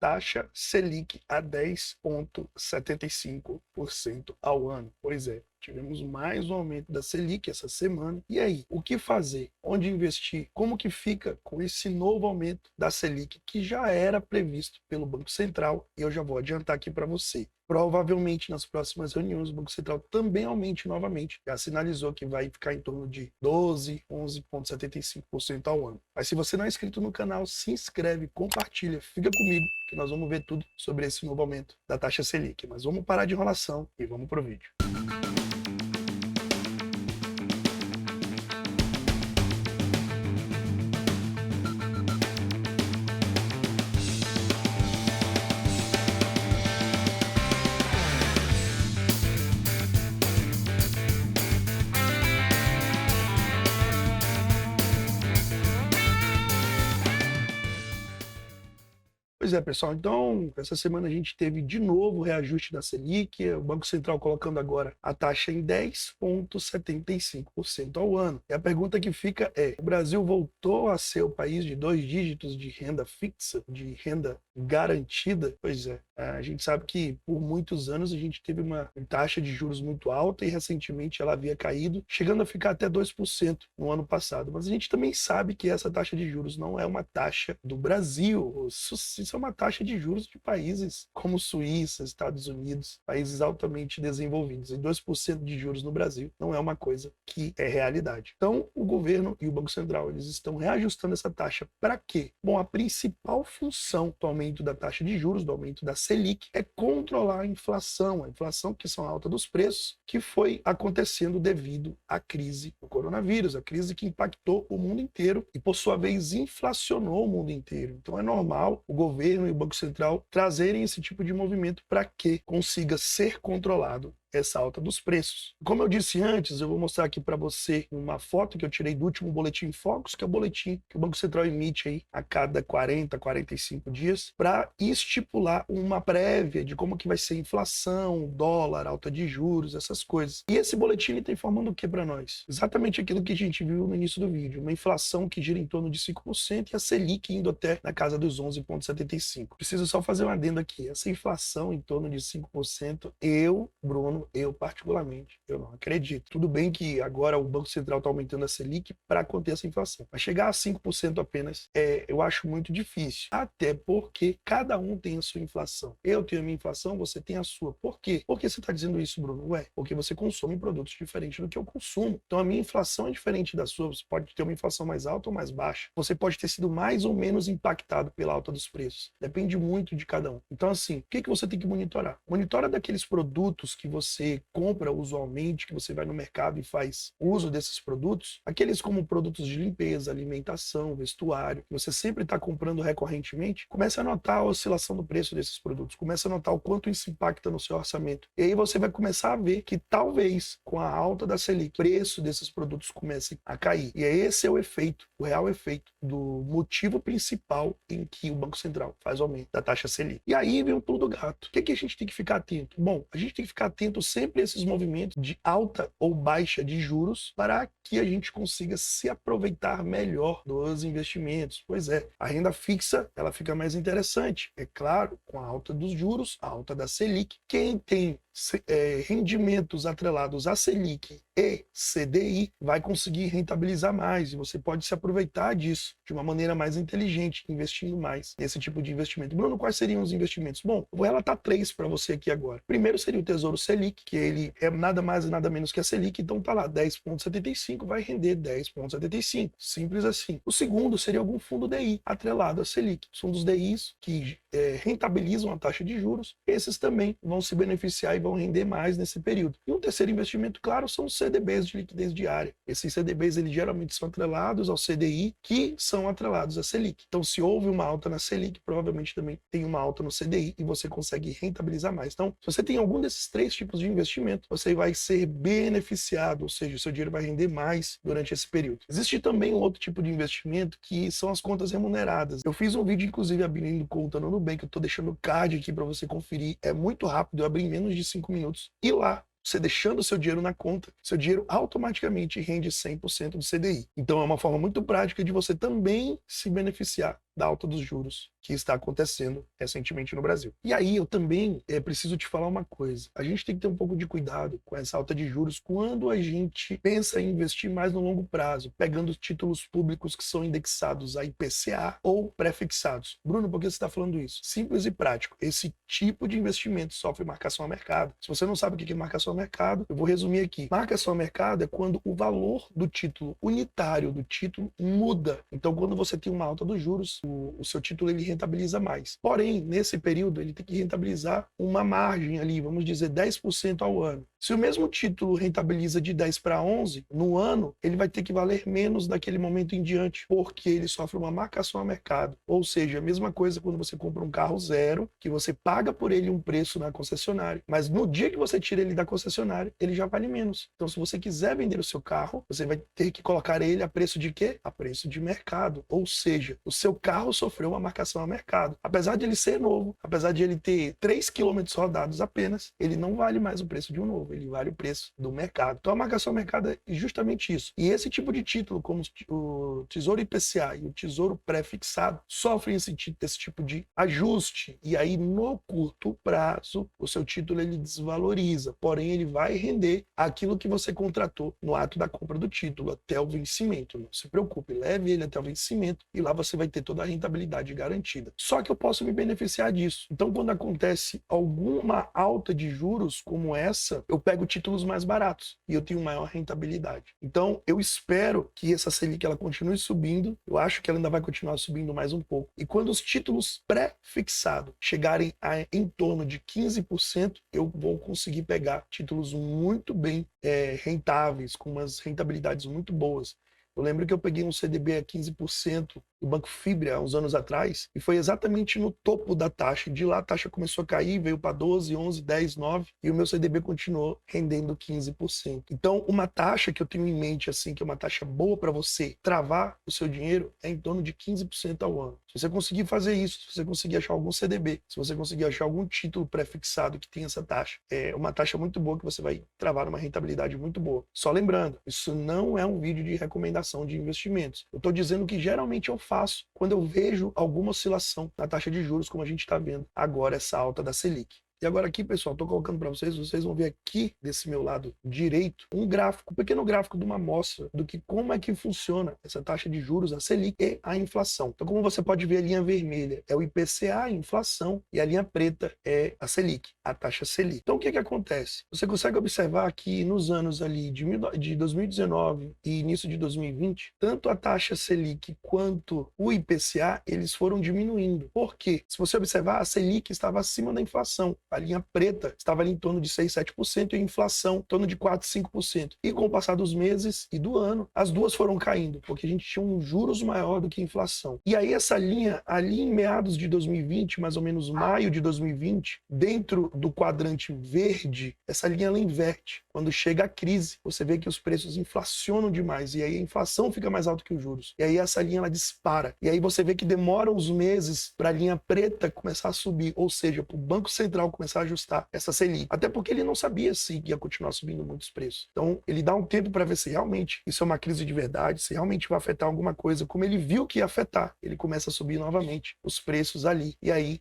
taxa Selic a 10,75% ao ano. Pois é, tivemos mais um aumento da Selic essa semana. E aí, o que fazer? Onde investir? Como que fica com esse novo aumento da Selic que já era previsto pelo Banco Central? E eu já vou adiantar aqui para você. Provavelmente nas próximas reuniões o Banco Central também aumente novamente. Já sinalizou que vai ficar em torno de 12, 11,75% ao ano. Mas se você não é inscrito no canal, se inscreve, compartilha, fica comigo que nós vamos ver tudo sobre esse novo aumento da taxa Selic. Mas vamos parar de enrolação e vamos pro vídeo. Pois é, pessoal, então essa semana a gente teve de novo o reajuste da Selic, o Banco Central colocando agora a taxa em 10,75% ao ano. E a pergunta que fica é, o Brasil voltou a ser o país de 2 dígitos de renda fixa, de renda garantida? Pois é, a gente sabe que por muitos anos a gente teve uma taxa de juros muito alta e recentemente ela havia caído, chegando a ficar até 2% no ano passado. Mas a gente também sabe que essa taxa de juros não é uma taxa do Brasil, isso é uma taxa de juros de países como Suíça, Estados Unidos, países altamente desenvolvidos. E 2% de juros no Brasil não é uma coisa que é realidade. Então, o governo e o Banco Central, eles estão reajustando essa taxa para quê? Bom, a principal função do aumento da taxa de juros, do aumento da Selic, é controlar a inflação que são a alta dos preços, que foi acontecendo devido à crise do coronavírus, a crise que impactou o mundo inteiro e, por sua vez, inflacionou o mundo inteiro. Então, é normal o governo e o Banco Central trazerem esse tipo de movimento para que consiga ser controlado essa alta dos preços. Como eu disse antes, eu vou mostrar aqui para você uma foto que eu tirei do último Boletim Focus, que é o boletim que o Banco Central emite aí a cada 40, 45 dias, para estipular uma prévia de como que vai ser a inflação, dólar, alta de juros, essas coisas. E esse boletim está informando o que para nós? Exatamente aquilo que a gente viu no início do vídeo, uma inflação que gira em torno de 5% e a Selic indo até na casa dos 11,75%. Preciso só fazer um adendo aqui, essa inflação em torno de 5%, Bruno, eu particularmente, eu não acredito. Tudo bem que agora o Banco Central está aumentando a Selic para conter essa inflação, mas chegar a 5% apenas, eu acho muito difícil, até porque cada um tem a sua inflação. Eu tenho a minha inflação, você tem a sua. Por quê? Por que você está dizendo isso, Bruno? Ué, porque você consome produtos diferentes do que eu consumo. Então a minha inflação é diferente da sua, você pode ter uma inflação mais alta ou mais baixa. Você pode ter sido mais ou menos impactado pela alta dos preços. Depende muito de cada um. Então assim, o que você tem que monitorar? Monitora daqueles produtos que você compra usualmente, que você vai no mercado e faz uso desses produtos, aqueles como produtos de limpeza, alimentação, vestuário, que você sempre está comprando recorrentemente, comece a notar a oscilação do preço desses produtos, comece a notar o quanto isso impacta no seu orçamento. E aí você vai começar a ver que talvez com a alta da Selic, o preço desses produtos comece a cair. E esse é o efeito, o real efeito do motivo principal em que o Banco Central faz o aumento da taxa Selic. E aí vem o pulo do gato. O que a gente tem que ficar atento? Bom, a gente tem que ficar atento sempre a esses movimentos de alta ou baixa de juros para que a gente consiga se aproveitar melhor dos investimentos. Pois é, a renda fixa ela fica mais interessante. É claro, com a alta dos juros, a alta da Selic, quem tem rendimentos atrelados a Selic e CDI vai conseguir rentabilizar mais e você pode se aproveitar disso de uma maneira mais inteligente, investindo mais nesse tipo de investimento. Bruno, quais seriam os investimentos? Bom, eu vou relatar 3 para você aqui agora. Primeiro seria o Tesouro Selic, que ele é nada mais e nada menos que a Selic, então tá lá, 10,75 vai render 10,75, simples assim. O segundo seria algum fundo DI atrelado a Selic. São dos DIs que rentabilizam a taxa de juros, esses também vão se beneficiar e vão render mais nesse período. E um terceiro investimento, claro, são os CDBs de liquidez diária. Esses CDBs, eles geralmente são atrelados ao CDI, que são atrelados à Selic. Então, se houve uma alta na Selic, provavelmente também tem uma alta no CDI e você consegue rentabilizar mais. Então, se você tem algum desses 3 tipos de investimento, você vai ser beneficiado, ou seja, o seu dinheiro vai render mais durante esse período. Existe também um outro tipo de investimento, que são as contas remuneradas. Eu fiz um vídeo, inclusive, abrindo conta no Nubank, eu tô deixando o card aqui para você conferir. É muito rápido, eu abri em menos de 5 minutos. E lá, você deixando o seu dinheiro na conta, seu dinheiro automaticamente rende 100% do CDI. Então é uma forma muito prática de você também se beneficiar da alta dos juros que está acontecendo recentemente no Brasil. E aí eu também preciso te falar uma coisa. A gente tem que ter um pouco de cuidado com essa alta de juros quando a gente pensa em investir mais no longo prazo, pegando títulos públicos que são indexados a IPCA ou pré-fixados. Bruno, por que você está falando isso? Simples e prático. Esse tipo de investimento sofre marcação a mercado. Se você não sabe o que é marcação a mercado, eu vou resumir aqui. Marcação a mercado é quando o valor do título unitário do título muda. Então, quando você tem uma alta dos juros, o seu título ele rentabiliza mais. Porém, nesse período, ele tem que rentabilizar uma margem ali, vamos dizer 10% ao ano. Se o mesmo título rentabiliza de 10 para 11, no ano, ele vai ter que valer menos daquele momento em diante, porque ele sofre uma marcação a mercado. Ou seja, a mesma coisa quando você compra um carro zero, que você paga por ele um preço na concessionária, mas no dia que você tira ele da concessionária, ele já vale menos. Então, se você quiser vender o seu carro, você vai ter que colocar ele a preço de quê? A preço de mercado. Ou seja, o seu carro sofreu uma marcação a mercado. Apesar de ele ser novo, apesar de ele ter 3 quilômetros rodados apenas, ele não vale mais o preço de um novo, ele vale o preço do mercado. Então a marcação a mercado é justamente isso. E esse tipo de título, como o Tesouro IPCA e o Tesouro Pré-fixado, sofrem esse tipo de ajuste. E aí, no curto prazo, o seu título ele desvaloriza. Porém, ele vai render aquilo que você contratou no ato da compra do título, até o vencimento. Não se preocupe, leve ele até o vencimento e lá você vai ter toda a rentabilidade garantida. Só que eu posso me beneficiar disso. Então, quando acontece alguma alta de juros como essa, eu pego títulos mais baratos e eu tenho maior rentabilidade. Então, eu espero que essa Selic ela continue subindo. Eu acho que ela ainda vai continuar subindo mais um pouco. E quando os títulos pré-fixados chegarem em torno de 15%, eu vou conseguir pegar títulos muito bem rentáveis, com umas rentabilidades muito boas. Eu lembro que eu peguei um CDB a 15% do Banco Fibra há uns anos atrás, e foi exatamente no topo da taxa. De lá a taxa começou a cair, veio para 12, 11, 10, 9, e o meu CDB continuou rendendo 15%. Então, uma taxa que eu tenho em mente, assim, que é uma taxa boa para você travar o seu dinheiro, é em torno de 15% ao ano. Se você conseguir fazer isso, se você conseguir achar algum CDB, se você conseguir achar algum título pré-fixado que tenha essa taxa, é uma taxa muito boa que você vai travar uma rentabilidade muito boa. Só lembrando, isso não é um vídeo de recomendação de investimentos. Eu estou dizendo que geralmente eu faço quando eu vejo alguma oscilação na taxa de juros, como a gente está vendo agora, essa alta da Selic. E agora aqui, pessoal, estou colocando para vocês vão ver aqui desse meu lado direito um gráfico, um pequeno gráfico de uma amostra do que como é que funciona essa taxa de juros, a Selic e a inflação. Então, como você pode ver, a linha vermelha é o IPCA, a inflação, e a linha preta é a Selic, a taxa Selic. Então, o que acontece? Você consegue observar que nos anos ali de 2019 e início de 2020, tanto a taxa Selic quanto o IPCA, eles foram diminuindo. Por quê? Se você observar, a Selic estava acima da inflação. A linha preta estava ali em torno de 6, 7% e a inflação em torno de 4, 5%. E com o passar dos meses e do ano, as duas foram caindo, porque a gente tinha um juros maior do que a inflação. E aí essa linha, ali em meados de 2020, mais ou menos maio de 2020, dentro do quadrante verde, essa linha ela inverte. Quando chega a crise, você vê que os preços inflacionam demais e aí a inflação fica mais alta que os juros. E aí essa linha ela dispara. E aí você vê que demora uns meses para a linha preta começar a subir, ou seja, para o Banco Central começar a ajustar essa Selic. Até porque ele não sabia se ia continuar subindo muitos preços. Então, ele dá um tempo para ver se realmente isso é uma crise de verdade, se realmente vai afetar alguma coisa. Como ele viu que ia afetar, ele começa a subir novamente os preços ali. E aí,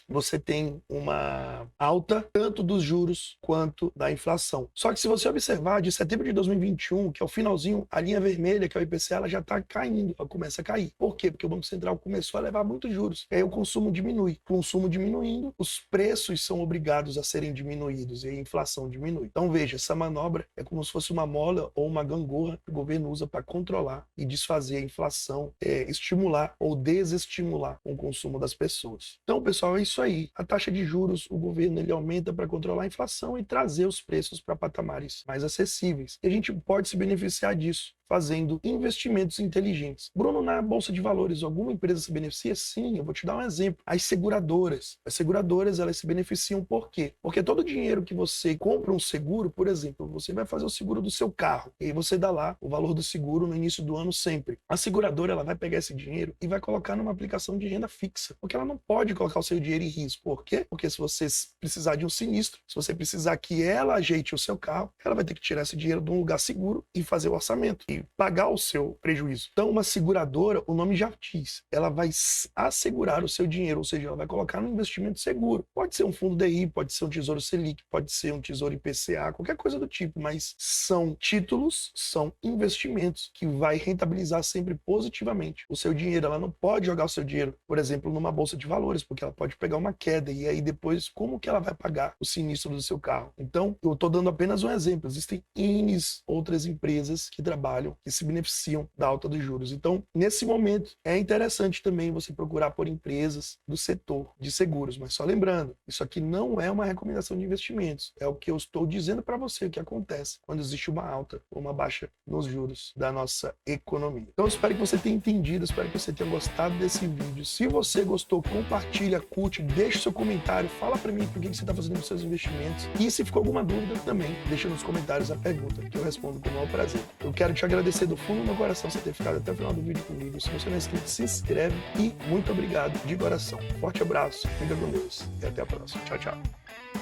você tem uma alta tanto dos juros quanto da inflação. Só que se você observar, de setembro de 2021, que é o finalzinho, a linha vermelha, que é o IPCA, ela já está caindo, ela começa a cair. Por quê? Porque o Banco Central começou a levar muitos juros. E aí o consumo diminui. O consumo diminuindo, os preços são obrigados a serem diminuídos e a inflação diminui. Então veja, essa manobra é como se fosse uma mola ou uma gangorra que o governo usa para controlar e desfazer a inflação, estimular ou desestimular o consumo das pessoas. Então, pessoal, é isso aí. A taxa de juros, o governo ele aumenta para controlar a inflação e trazer os preços para patamares mais acessíveis. E a gente pode se beneficiar disso fazendo investimentos inteligentes. Bruno, na Bolsa de Valores, alguma empresa se beneficia? Sim, eu vou te dar um exemplo. As seguradoras. As seguradoras, elas se beneficiam por quê? Porque todo o dinheiro que você compra um seguro, por exemplo, você vai fazer o seguro do seu carro, e aí você dá lá o valor do seguro no início do ano sempre. A seguradora, ela vai pegar esse dinheiro e vai colocar numa aplicação de renda fixa, porque ela não pode colocar o seu dinheiro em risco. Por quê? Porque se você precisar de um sinistro, se você precisar que ela ajeite o seu carro, ela vai ter que tirar esse dinheiro de um lugar seguro e fazer o orçamento. E vai pagar o seu prejuízo. Então, uma seguradora, o nome já diz, ela vai assegurar o seu dinheiro, ou seja, ela vai colocar no investimento seguro. Pode ser um fundo DI, pode ser um Tesouro Selic, pode ser um Tesouro IPCA, qualquer coisa do tipo, mas são títulos, são investimentos que vai rentabilizar sempre positivamente o seu dinheiro. Ela não pode jogar o seu dinheiro, por exemplo, numa bolsa de valores, porque ela pode pegar uma queda e aí depois como que ela vai pagar o sinistro do seu carro? Então, eu estou dando apenas um exemplo. Existem N outras empresas que trabalham, que se beneficiam da alta dos juros. Então, nesse momento, é interessante também você procurar por empresas do setor de seguros. Mas só lembrando, isso aqui não é uma recomendação de investimentos. É o que eu estou dizendo para você, o que acontece quando existe uma alta ou uma baixa nos juros da nossa economia. Então, eu espero que você tenha entendido, espero que você tenha gostado desse vídeo. Se você gostou, compartilha, curte, deixa seu comentário, fala para mim por que você está fazendo os seus investimentos. E se ficou alguma dúvida também, deixa nos comentários a pergunta, que eu respondo com o maior prazer. Eu quero te agradecer do fundo do meu coração por ter ficado até o final do vídeo comigo. Se você não é inscrito, se inscreve e muito obrigado de coração. Forte abraço, fica com Deus e até a próxima. Tchau, tchau.